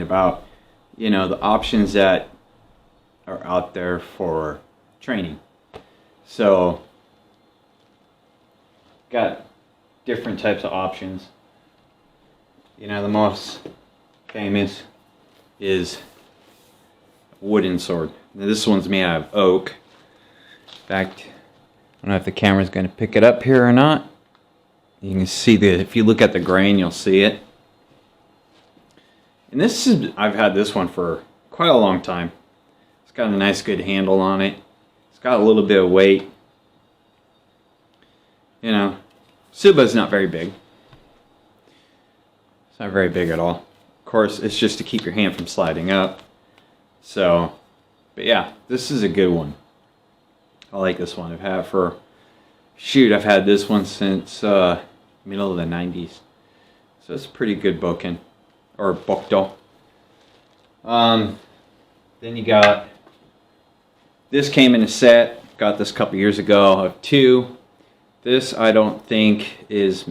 about, you know, the options that are out there for training. So, got different types of options. You know, the most famous is a wooden sword. Now, this one's made out of oak. In fact, I don't know if the camera's going to pick it up here or not. You can see if you look at the grain, you'll see it. And this is, I've had this one for quite a long time. It's got a nice good handle on it. It's got a little bit of weight. You know, Suba's not very big. It's not very big at all. Of course, it's just to keep your hand from sliding up. So, but yeah, this is a good one. I like this one. I've had it for, shoot, I've had this one since middle of the 90s. So it's a pretty good bokken, or bokdo. Then you got, this came in a set. Got this a couple years ago of two. This I don't think is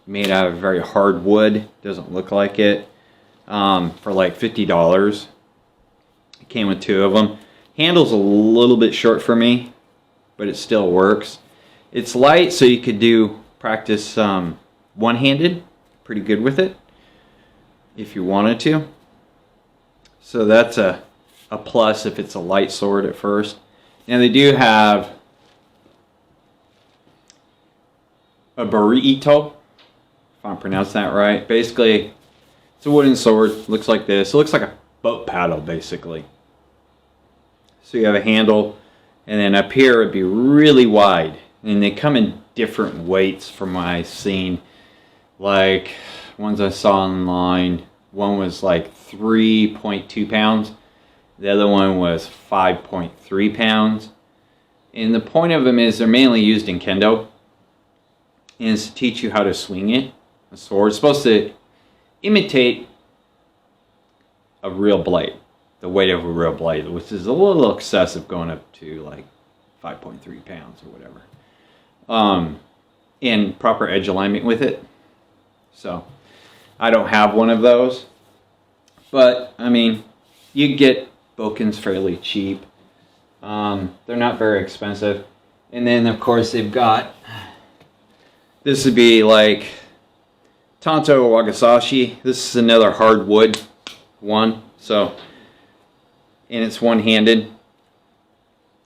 made out of very hard wood. Doesn't look like it. For like $50. It came with two of them. Handle's a little bit short for me, but it still works. It's light, so you could do practice one-handed. Pretty good with it if you wanted to. So that's a plus if it's a light sword at first. And they do have a burrito, if I'm pronouncing that right. Basically, it's a wooden sword. Looks like this. It looks like a boat paddle, basically. So you have a handle, and then up here it'd be really wide. And they come in different weights from what I've seen. Like, ones I saw online, one was like 3.2 pounds. The other one was 5.3 pounds. And the point of them is they're mainly used in kendo. And it's to teach you how to swing it. A sword. It's supposed to imitate a real blade. The weight of a real blade, which is a little excessive going up to like 5.3 pounds or whatever. And proper edge alignment with it. So, I don't have one of those. But, I mean, you can get bokkens fairly cheap. They're not very expensive. And then, of course, they've got, this would be like Tanto Wagasashi. This is another hardwood one. So, and it's one-handed.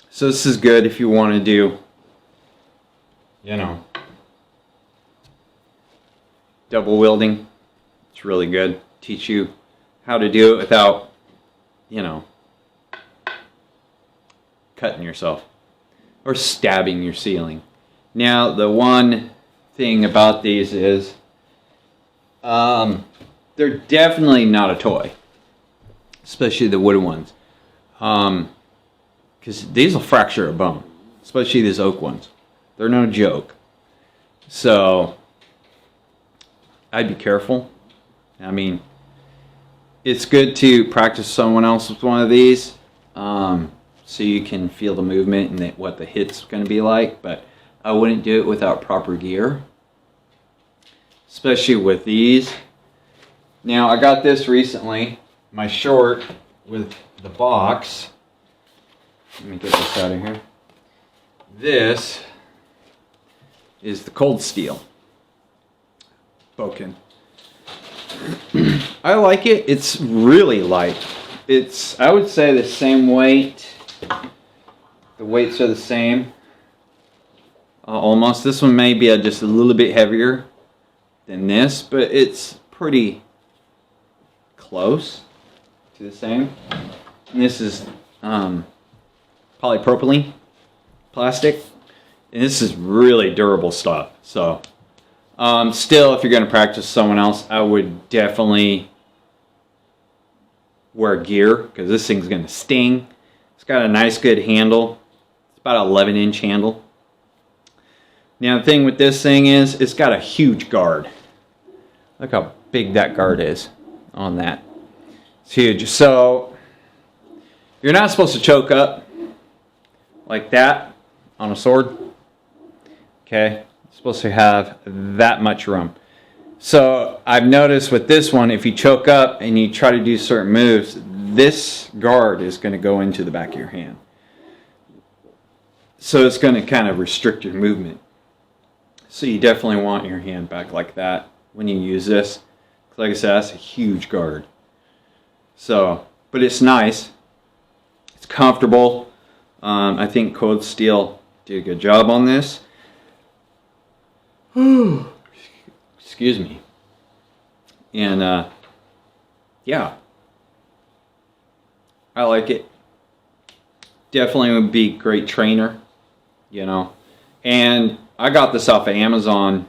So this is good if you want to do, you know, double wielding. It's really good. Teach you how to do it without, you know, cutting yourself or stabbing your ceiling. Now, the one thing about these is they're definitely not a toy, especially the wooden ones, because these will fracture a bone, especially these oak ones. They're no joke. So I'd be careful. I mean, it's good to practice someone else with one of these, so you can feel the movement and what the hit's going to be like, but I wouldn't do it without proper gear, especially with these. Now, I got this recently, my short with the box. Let me get this out of here. This is the cold steel bokken. I like it. It's really light. It's, I would say, the same weight. The weights are the same. Almost. This one may be just a little bit heavier than this, but it's pretty close to the same. And this is polypropylene plastic, and this is really durable stuff. So still, if you're going to practice someone else, I would definitely wear gear, because this thing's going to sting. It's got a nice good handle. It's about an 11-inch handle. Now the thing with this thing is it's got a huge guard. Look how big that guard is on that. It's huge. So you're not supposed to choke up like that on a sword. Okay? It's supposed to have that much room. So I've noticed with this one, if you choke up and you try to do certain moves, this guard is going to go into the back of your hand. So it's going to kind of restrict your movement. So you definitely want your hand back like that when you use this. Like I said, that's a huge guard. So, but it's nice. It's comfortable. I think Cold Steel did a good job on this. Excuse me. And yeah, I like it. Definitely would be a great trainer, you know. And I got this off of Amazon.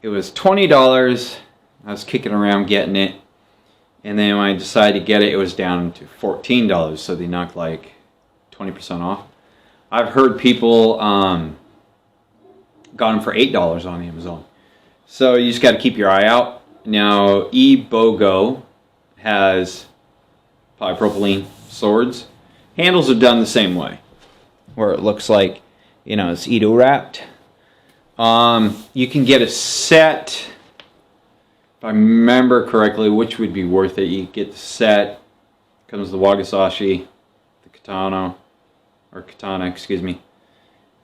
It was $20. I was kicking around getting it. And then when I decided to get it, it was down to $14. So they knocked like 20% off. I've heard people got them for $8 on Amazon. So you just got to keep your eye out. Now, eBogo has polypropylene swords. Handles are done the same way, where it looks like, you know, it's Edo wrapped. You can get a set, if I remember correctly, which would be worth it. You get the set. Comes the Wagasashi, the katana, excuse me,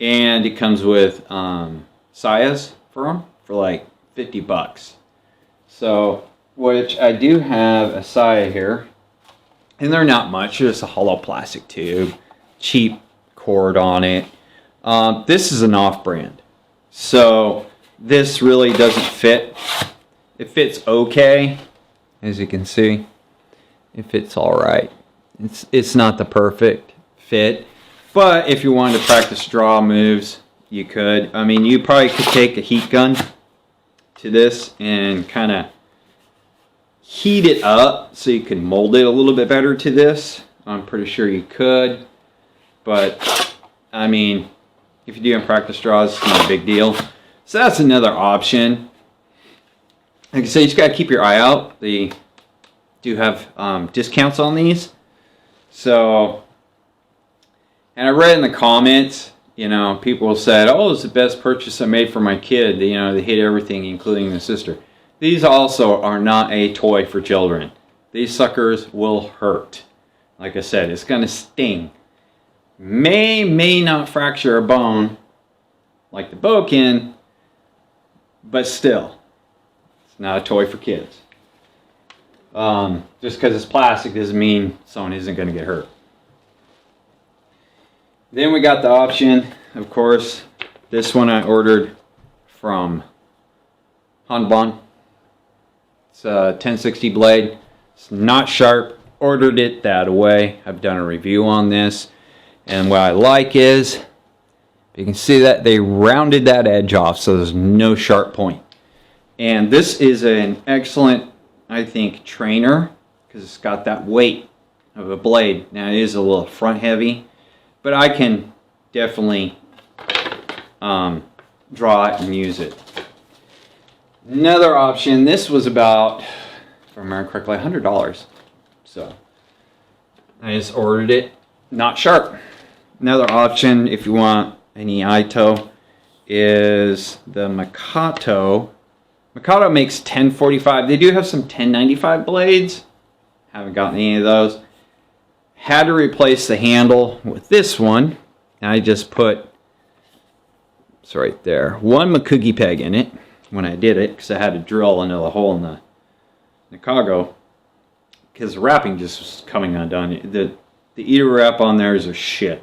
and it comes with sayas for them for like $50. So, which I do have a saya here, and they're not much. Just a hollow plastic tube, cheap cord on it. This is an off-brand, so this really doesn't fit. It fits okay, as you can see. It fits all right. It's not the perfect fit, but if you wanted to practice draw moves, you could. I mean, you probably could take a heat gun to this and kind of heat it up so you can mold it a little bit better to this. I'm pretty sure you could, but I mean, if you're doing practice draws, it's not a big deal. So that's another option. Like I said, you just got to keep your eye out. They do have discounts on these. So, and I read in the comments, you know, people said, oh, it's the best purchase I made for my kid. You know, they hate everything, including the sister. These also are not a toy for children. These suckers will hurt. Like I said, it's going to sting. May not fracture a bone like the Bokin, but still, it's not a toy for kids. Just because it's plastic doesn't mean someone isn't going to get hurt. Then we got the option, of course, this one I ordered from Hanbon. It's a 1060 blade. It's not sharp. Ordered it that way. I've done a review on this. And what I like is, you can see that they rounded that edge off so there's no sharp point. And this is an excellent, I think, trainer because it's got that weight of a blade. Now it is a little front heavy, but I can definitely draw it and use it. Another option, this was about, if I remember correctly, $100. So I just ordered it, not sharp. Another option, if you want any Ito, is the Makato. Makato makes 1045. They do have some 1095 blades. Haven't gotten any of those. Had to replace the handle with this one. And I just put, it's right there, one Makugi peg in it when I did it, because I had to drill another hole in the Nikago, because the wrapping just was coming undone. The Eater wrap on there is a shit.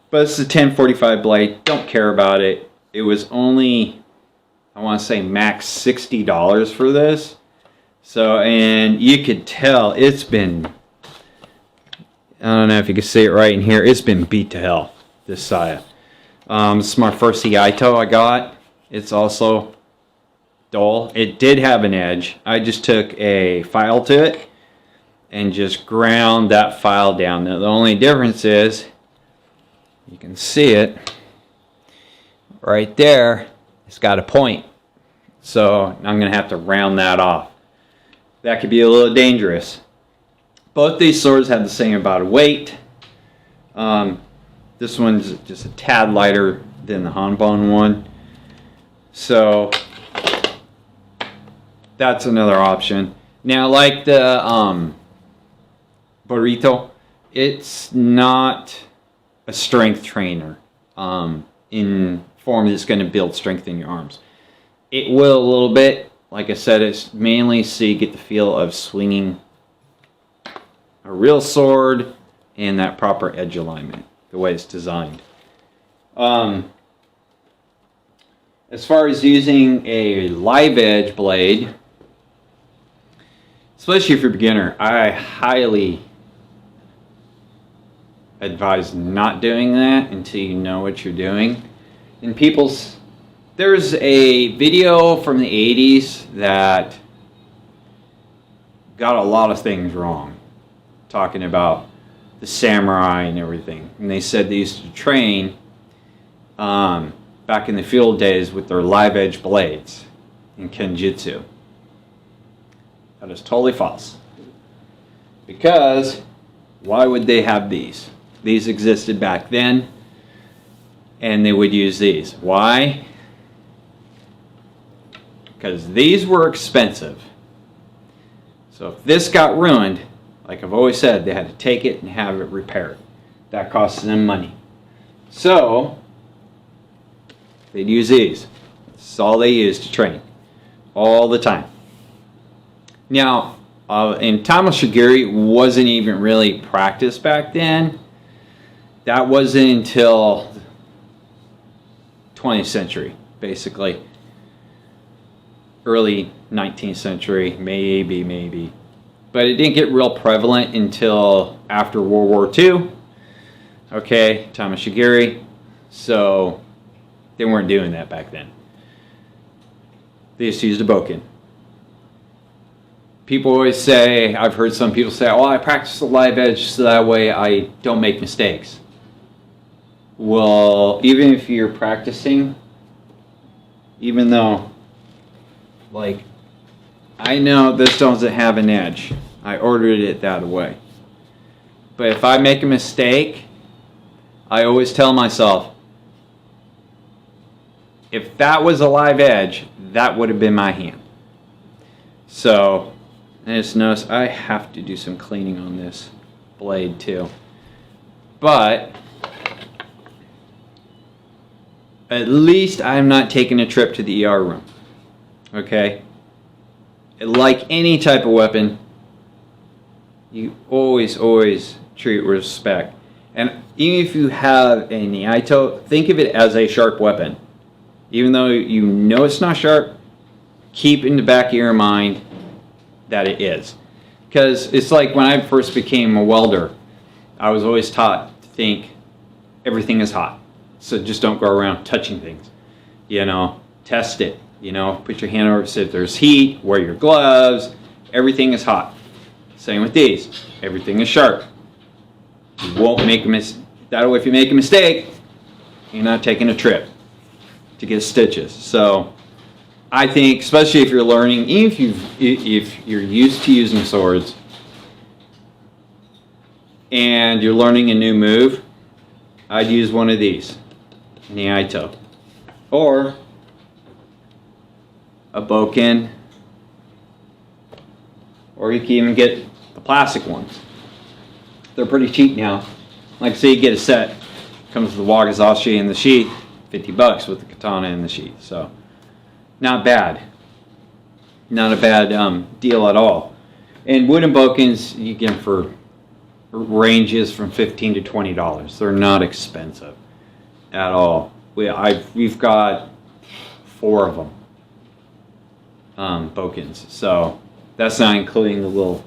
But it's a 1045 blade. Don't care about it. It was only, I want to say, max $60 for this. So, and you could tell it's been, I don't know if you can see it right in here, it's been beat to hell, this Saya. This is my first Ito I got. It's also dull. It did have an edge. I just took a file to it and just ground that file down. Now, the only difference is, you can see it right there, it's got a point. So I'm going to have to round that off. That could be a little dangerous. Both these swords have the same amount of weight. This one's just a tad lighter than the Hanbon one. So that's another option. Now, like the burrito, it's not a strength trainer in form that's going to build strength in your arms. It will a little bit. Like I said, it's mainly so you get the feel of swinging a real sword and that proper edge alignment, the way it's designed. As far as using a live edge blade, especially if you're a beginner, I highly advise not doing that until you know what you're doing. And there's a video from the 80s that got a lot of things wrong, talking about the samurai and everything. And they said they used to train back in the field days with their live edge blades in kenjutsu. That is totally false. Because why would they have these? These existed back then, and they would use these. Why? Because these were expensive. So if this got ruined, like I've always said, they had to take it and have it repaired. That costs them money. So they'd use these. That's all they used to train. All the time. Now, and tamashigiri wasn't even really practiced back then. That wasn't until 20th century, basically. Early 19th century, maybe. But it didn't get real prevalent until after World War II. Okay, tamashigiri. So they weren't doing that back then. They just used a bokken. People always say, I've heard some people say, oh, I practice the live edge so that way I don't make mistakes. Well, even if you're practicing, even though, like, I know this doesn't have an edge. I ordered it that way. But if I make a mistake, I always tell myself, if that was a live edge, that would have been my hand. So, I just noticed I have to do some cleaning on this blade too. But at least I'm not taking a trip to the ER room. Okay? Like any type of weapon, you always treat with respect. And even if you have an Iaito, think of it as a sharp weapon. Even though you know it's not sharp, keep in the back of your mind that it is. Because it's like when I first became a welder, I was always taught to think everything is hot. So just don't go around touching things. You know, test it. You know, put your hand over it, see if there's heat, wear your gloves. Everything is hot. Same with these. Everything is sharp. You won't make a mistake. That way, if you make a mistake, you're not taking a trip to get stitches. So I think, especially if you're learning, even if you're used to using swords and you're learning a new move, I'd use one of these, an Iaito, or a bokken, or you can even get the plastic ones. They're pretty cheap now. Like I say, you get a set, comes with the wakizashi and the sheath, $50 with the katana and the sheath. So not bad. Not a bad deal at all. And wooden bokkens, you get them for ranges from $15 to $20. They're not expensive at all. We've got 4 of them, bokkens. So that's not including the little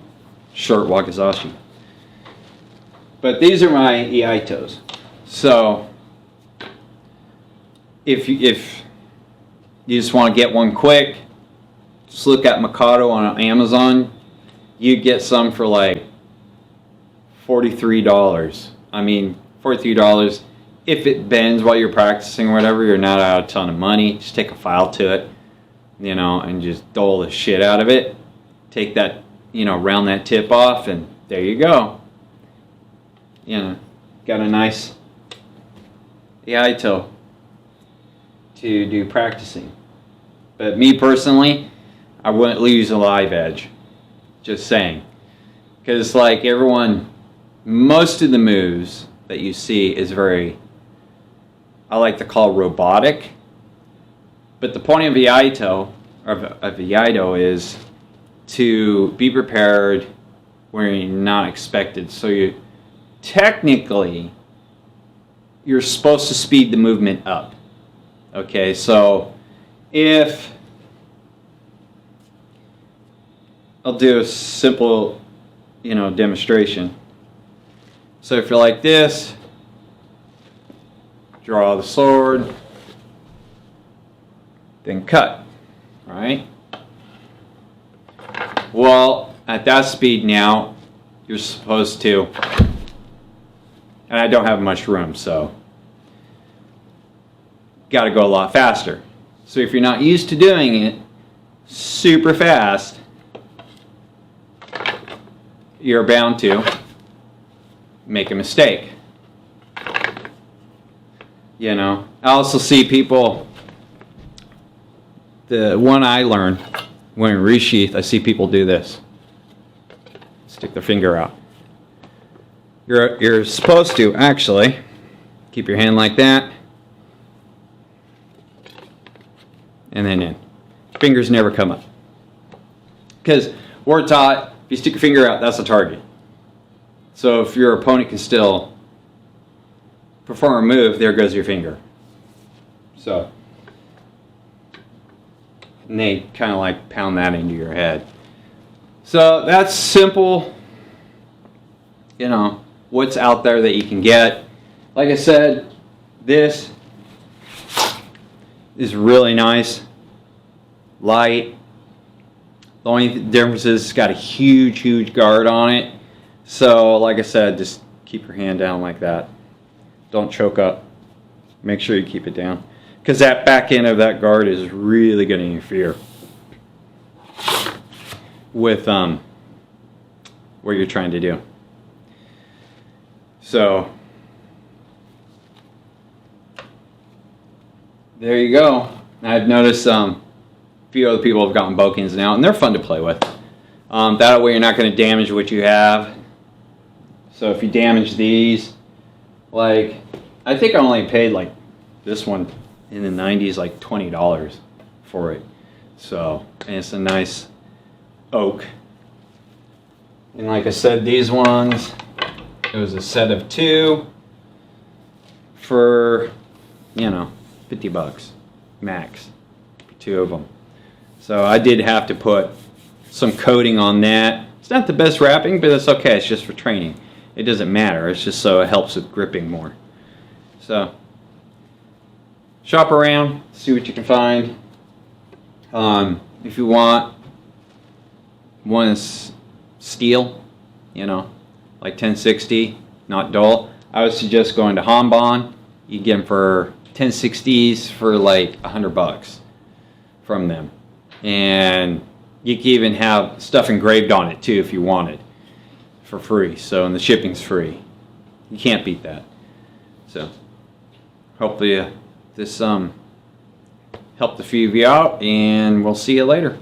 short wakizashi. But these are my Iaitos. So if you just want to get one quick, just look at Mikado on Amazon. You get some for like $43. I mean, $43. If it bends while you're practicing or whatever, you're not out a ton of money. Just take a file to it, you know, and just dole the shit out of it. Take that, you know, round that tip off, and there you go. You know, got a nice Iaito to do practicing. But me personally, I wouldn't use a live edge. Just saying. Because like everyone, most of the moves that you see is very, I like to call robotic. But the point of Iaido, is to be prepared when you're not expected. So you technically, you're supposed to speed the movement up. Okay, so if I'll do a simple, demonstration. So if you're like this, draw the sword, then cut, right? Well, at that speed now, you're supposed to, and I don't have much room, so got to go a lot faster. So if you're not used to doing it super fast, you're bound to make a mistake. I also see people, the one I learned when in resheath, I see people do this. Stick their finger out. You're supposed to actually keep your hand like that, and then in. Fingers never come up. Because we're taught, if you stick your finger out, that's a target. So if your opponent can still perform a move, there goes your finger. So, and they kind of like pound that into your head. So that's simple, what's out there that you can get. Like I said, this is really nice, light. The only difference is it's got a huge guard on it. So like I said, just keep your hand down like that. Don't choke up. Make sure you keep it down, because that back end of that guard is really going to interfere with what you're trying to do. So there you go. I've noticed a few other people have gotten bokens now, and they're fun to play with. That way you're not going to damage what you have. So if you damage these, like, I think I only paid like this one in the 90s like $20 for it. So, and it's a nice oak. And like I said, these ones, it was a set of 2 for, $50 max for 2 of them. So I did have to put some coating on that. It's not the best wrapping, but it's okay. It's just for training. It doesn't matter. It's just so it helps with gripping more. So shop around, see what you can find. If you want one is steel, like 1060, not dull, I would suggest going to Hanbon. You get them for 1060s for like $100 from them, and you can even have stuff engraved on it too if you wanted, for free. So, and the shipping's free. You can't beat that. So hopefully this helped a few of you out, and we'll see you later.